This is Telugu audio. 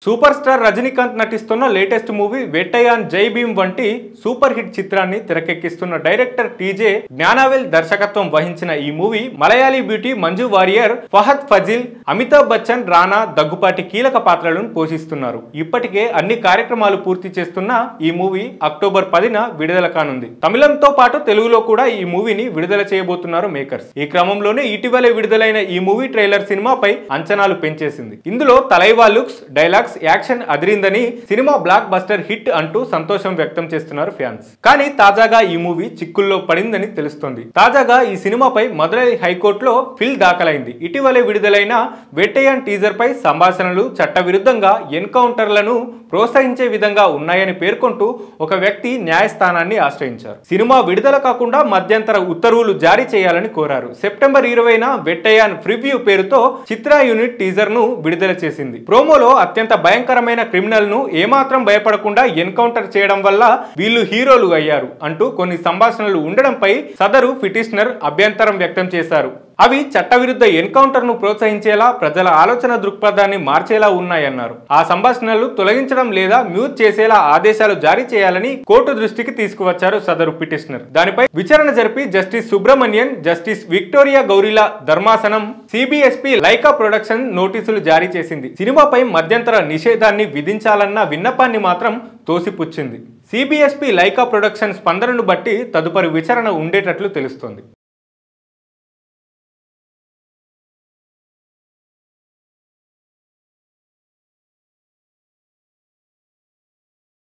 సూపర్ స్టార్ రజనీకాంత్ నటిస్తున్న లేటెస్ట్ మూవీ వేట్టయాన్ జై భీమ్ వంటి సూపర్ హిట్ చిత్రాన్ని తెరకెక్కిస్తున్న డైరెక్టర్ టీజే జ్ఞానవేల్ దర్శకత్వం వహించిన ఈ మూవీ మలయాళీ బ్యూటీ మంజు వారియర్, ఫహద్ ఫజిల్, అమితాబ్ బచ్చన్, రానా, దగ్గుపాటి కీలక పాత్రలను పోషిస్తున్నారు. ఇప్పటికే అన్ని కార్యక్రమాలు పూర్తి చేస్తున్న ఈ మూవీ అక్టోబర్ 10న విడుదల కానుంది. తమిళంతో పాటు తెలుగులో కూడా ఈ మూవీని విడుదల చేయబోతున్నారు మేకర్స్. ఈ క్రమంలోనే ఇటీవలే విడుదలైన ఈ మూవీ ట్రైలర్ సినిమాపై అంచనాలు పెంచేసింది. ఇందులో తలైవా లుక్స్, డైలాగ్స్, యాక్షన్ అదిరిందని, సినిమా బ్లాక్ బస్టర్ హిట్ అంటూ సంతోషం వ్యక్తం చేస్తున్నారు ఫ్యాన్స్. కానీ తాజాగా ఈ మూవీ చిక్కుల్లో పడిందని తెలుస్తోంది. తాజాగా ఈ సినిమాపై మదురై హైకోర్టులో పిల్ దాఖలైంది. ఇటీవలే విడుదలైన వేట్టయాన్ టీజర్ పై సంభాషణలు చట్టవిరుద్ధంగా ఎన్కౌంటర్లను ప్రోత్సహించే విధంగా ఉన్నాయని పేర్కొంటూ ఒక వ్యక్తి న్యాయస్థానాన్ని ఆశ్రయించారు. సినిమా విడుదల కాకుండా మధ్యంతర ఉత్తర్వులు జారీ చేయాలని కోరారు. సెప్టెంబర్ 20న వేట్టయాన్ ప్రివ్యూ పేరుతో చిత్ర యూనిట్ టీజర్ ను విడుదల చేసింది. ప్రోమోలో అత్యంత భయంకరమైన క్రిమినల్ ను ఏమాత్రం భయపడకుండా ఎన్కౌంటర్ చేయడం వల్ల వీళ్ళు హీరోలు అయ్యారు అంటూ కొన్ని సంభాషణలు ఉండడంపై సదరు పిటిషనర్ అభ్యంతరం వ్యక్తం చేశారు. అవి చట్టవిరుద్ధ ఎన్కౌంటర్ ను ప్రోత్సహించేలా, ప్రజల ఆలోచన దృక్పథాన్ని మార్చేలా ఉన్నాయన్నారు. ఆ సంభాషణలు తొలగించడం లేదా మ్యూట్ చేసేలా ఆదేశాలు జారీ చేయాలని కోర్టు దృష్టికి తీసుకువచ్చారు సదరు పిటిషనర్. దానిపై విచారణ జరిపి జస్టిస్ సుబ్రమణియన్, జస్టిస్ విక్టోరియా గౌరీల ధర్మాసనం సిబిఎస్పి లైకా ప్రొడక్షన్ నోటీసులు జారీ చేసింది. సినిమాపై మధ్యంతర నిషేధాన్ని విధించాలన్న విన్నపాన్ని మాత్రం తోసిపుచ్చింది. సిబిఎస్పి లైకా ప్రొడక్షన్ స్పందనను బట్టి తదుపరి విచారణ ఉండేటట్లు తెలుస్తోంది.